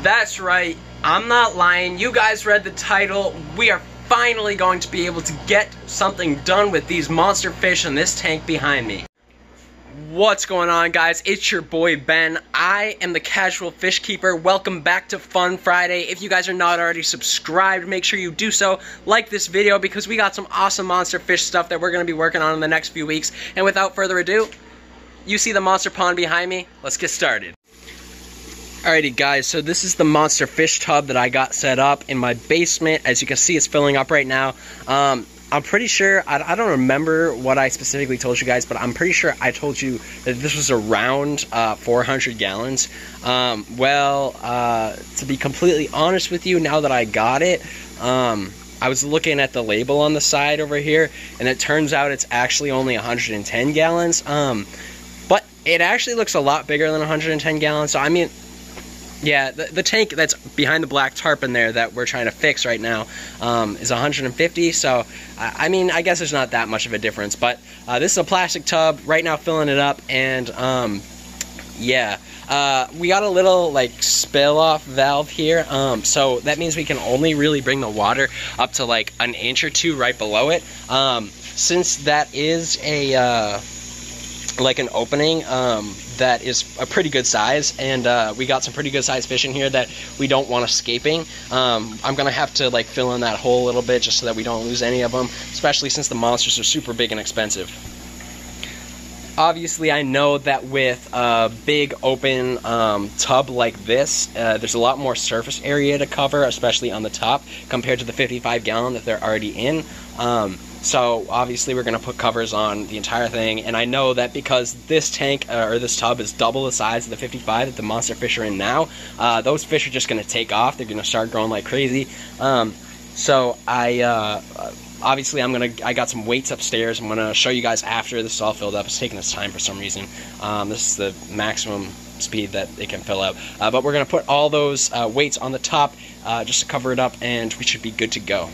That's right, I'm not lying. You guys read the title. We are finally going to be able to get something done with these monster fish in this tank behind me. What's going on, guys? It's your boy Ben. I am the Casual Fish Keeper. Welcome back to Fun Friday. If you guys are not already subscribed, make sure you do so. Like this video because we got some awesome monster fish stuff that we're going to be working on in the next few weeks. And without further ado, you see the monster pond behind me? Let's get started. Alrighty guys, so this is the monster fish tub that I got set up in my basement. As you can see, it's filling up right now. I'm pretty sure, I don't remember what I specifically told you guys, but I'm pretty sure I told you that this was around 400 gallons. To be completely honest with you, now that I got it, I was looking at the label on the side over here, and it turns out it's actually only 110 gallons. But it actually looks a lot bigger than 110 gallons, so I mean, yeah, the tank that's behind the black tarp in there that we're trying to fix right now is 150, so I mean, I guess there's not that much of a difference, but this is a plastic tub right now filling it up, and yeah, we got a little like spill off valve here, so that means we can only really bring the water up to like an inch or two right below it. Since that is a like an opening that is a pretty good size, and we got some pretty good size fish in here that we don't want escaping. I'm gonna have to like fill in that hole a little bit just so that we don't lose any of them, especially since the monsters are super big and expensive. Obviously, I know that with a big open tub like this, there's a lot more surface area to cover, especially on the top, compared to the 55 gallon that they're already in. So obviously we're going to put covers on the entire thing, and I know that because this tank, or this tub, is double the size of the 55 that the monster fish are in now, those fish are just going to take off. They're going to start growing like crazy. So obviously I got some weights upstairs. I'm going to show you guys after this is all filled up. It's taking its time for some reason. This is the maximum speed that it can fill up. But we're going to put all those weights on the top just to cover it up, and we should be good to go.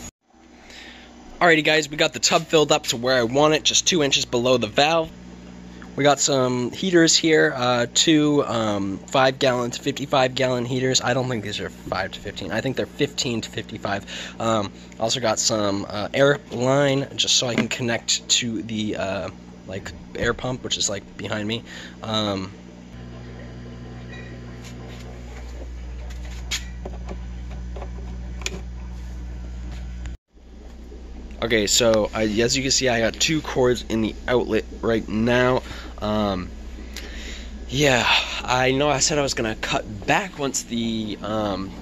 Alrighty guys, we got the tub filled up to where I want it, just 2 inches below the valve. We got some heaters here, two 5 gallon to 55 gallon heaters. I don't think these are 5 to 15. I think they're 15 to 55. Also got some air line just so I can connect to the like air pump, which is like behind me. Okay, so as you can see, I got 2 cords in the outlet right now. Yeah, I know I said I was going to cut back once the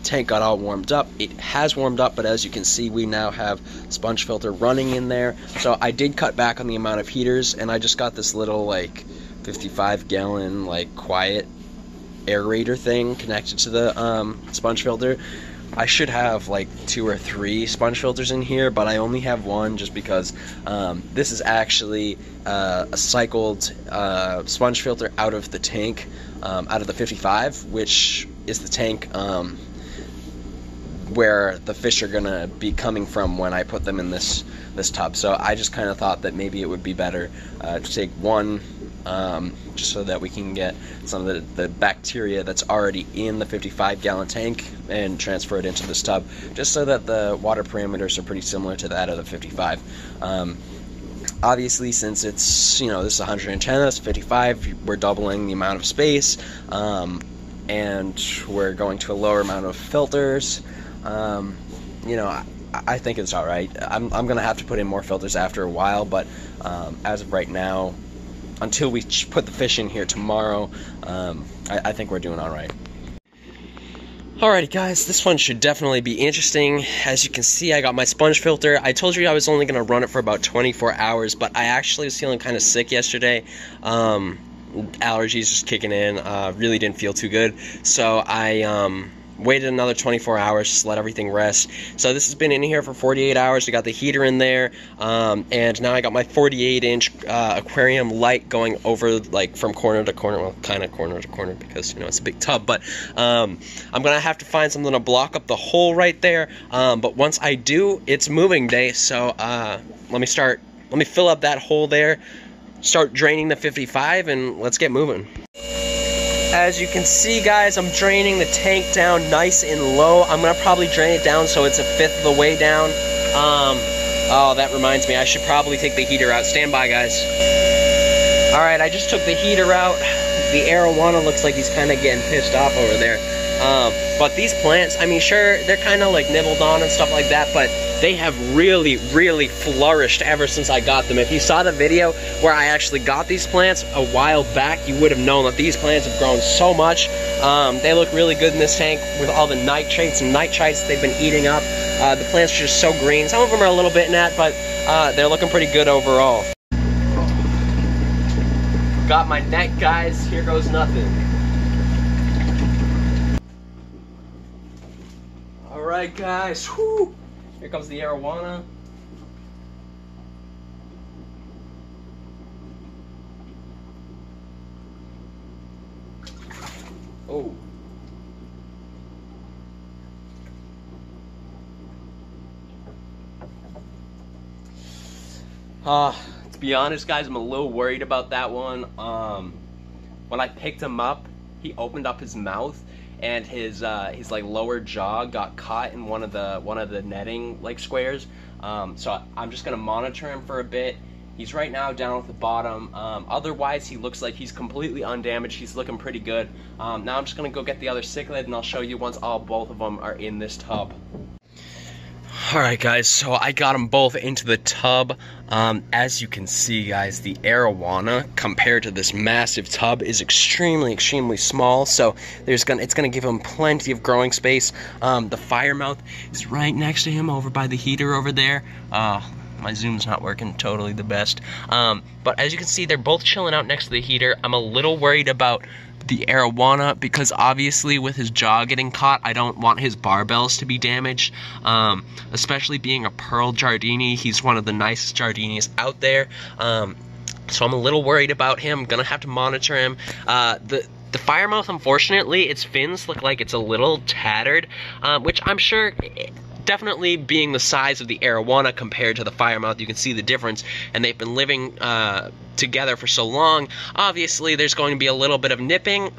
tank got all warmed up. It has warmed up, but as you can see, we now have sponge filter running in there. So I did cut back on the amount of heaters, and I just got this little like 55 gallon like quiet aerator thing connected to the sponge filter. I should have like 2 or 3 sponge filters in here, but I only have 1 just because this is actually a cycled sponge filter out of the tank, out of the 55, which is the tank where the fish are gonna be coming from when I put them in this tub. So I just kind of thought that maybe it would be better to take 1, just so that we can get some of the bacteria that's already in the 55 gallon tank and transfer it into this tub, just so that the water parameters are pretty similar to that of the 55. Obviously, since it's, you know, this is 110, that's 55, we're doubling the amount of space, and we're going to a lower amount of filters. You know, I think it's alright. I'm gonna have to put in more filters after a while, but as of right now, until we put the fish in here tomorrow, I think we're doing alright. Alrighty guys, this one should definitely be interesting. As you can see, I got my sponge filter. I told you I was only going to run it for about 24 hours, but I actually was feeling kind of sick yesterday. Allergies just kicking in, really didn't feel too good. So I waited another 24 hours, just let everything rest. So this has been in here for 48 hours. We got the heater in there, and now I got my 48-inch aquarium light going over, like, from corner to corner. Well, kind of corner to corner because, you know, it's a big tub. But I'm gonna have to find something to block up the hole right there. But once I do, it's moving day. So let me fill up that hole there, start draining the 55, and let's get moving. As you can see, guys, I'm draining the tank down nice and low. I'm gonna probably drain it down so it's a fifth of the way down. Oh, that reminds me, I should probably take the heater out. Stand by, guys. Alright, I just took the heater out. The arowana looks like he's kind of getting pissed off over there. But these plants, I mean, sure, they're kind of like nibbled on and stuff like that, but they have really, really flourished ever since I got them. If you saw the video where I actually got these plants a while back, you would have known that these plants have grown so much. They look really good in this tank with all the nitrates and nitrites they've been eating up. The plants are just so green. Some of them are a little bit nat, but they're looking pretty good overall. Got my net, guys. Here goes nothing. Alright, guys. Whew. Here comes the arowana. Oh. To be honest, guys, I'm a little worried about that one. When I picked him up, he opened up his mouth, and his like lower jaw got caught in one of the netting like squares. So I'm just gonna monitor him for a bit. He's right now down at the bottom. Otherwise, he looks like he's completely undamaged. He's looking pretty good. Now I'm just gonna go get the other cichlid, and I'll show you once both of them are in this tub. Alright, guys, so I got them both into the tub. As you can see, guys, the arowana compared to this massive tub is extremely small, so it's gonna give him plenty of growing space. The fire mouth is right next to him over by the heater over there. My zoom's not working totally the best. But as you can see, they're both chilling out next to the heater. I'm a little worried about the arowana because obviously with his jaw getting caught, I don't want his barbels to be damaged. Especially being a pearl Giardini, he's one of the nicest Giardinis out there. So I'm a little worried about him. I'm gonna have to monitor him. The firemouth, unfortunately, its fins look like it's a little tattered, which I'm sure, definitely being the size of the arowana compared to the firemouth, you can see the difference, and they've been living together for so long. Obviously, there's going to be a little bit of nipping,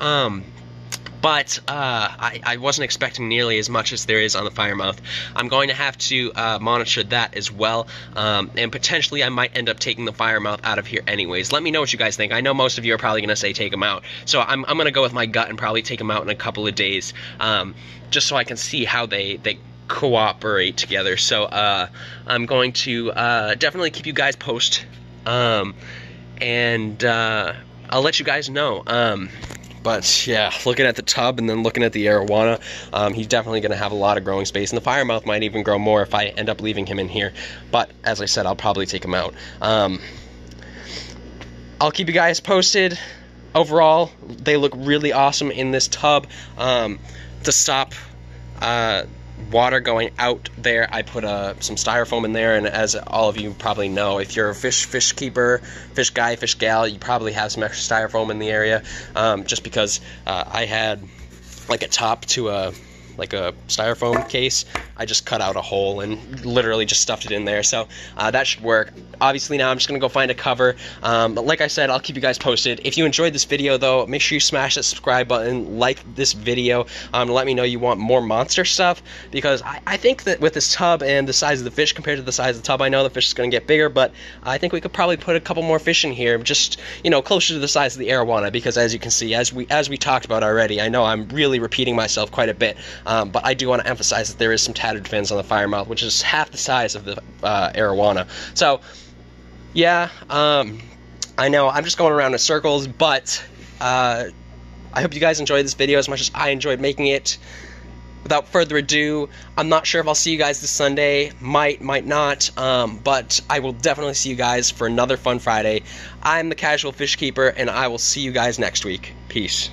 but I wasn't expecting nearly as much as there is on the firemouth. I'm going to have to monitor that as well, and potentially I might end up taking the firemouth out of here anyways. Let me know what you guys think. I know most of you are probably going to say take him out, so I'm going to go with my gut and probably take him out in a couple of days, just so I can see how they cooperate together. So I'm going to definitely keep you guys posted, and I'll let you guys know. But yeah, looking at the tub and then looking at the arowana, he's definitely going to have a lot of growing space, and the firemouth might even grow more if I end up leaving him in here. But as I said, I'll probably take him out. I'll keep you guys posted. Overall, they look really awesome in this tub. To stop water going out there, I put some styrofoam in there, and as all of you probably know, if you're a fish keeper, fish guy, fish gal, you probably have some extra styrofoam in the area, just because I had like a top to a styrofoam case. I just cut out a hole and literally just stuffed it in there, so that should work. Obviously now I'm just gonna go find a cover, but like I said, I'll keep you guys posted. If you enjoyed this video though, make sure you smash that subscribe button, like this video, to let me know you want more monster stuff, because I think that with this tub and the size of the fish compared to the size of the tub, I know the fish is gonna get bigger, but I think we could probably put a couple more fish in here, just, you know, closer to the size of the arowana, because as you can see, as we talked about already, I know I'm really repeating myself quite a bit, but I do want to emphasize that there is some tattered fins on the firemouth, which is half the size of the arowana. So yeah, I know I'm just going around in circles, but I hope you guys enjoyed this video as much as I enjoyed making it. Without further ado, I'm not sure if I'll see you guys this Sunday, might not, but I will definitely see you guys for another fun Friday. I'm the Casual Fish Keeper, and I will see you guys next week. Peace.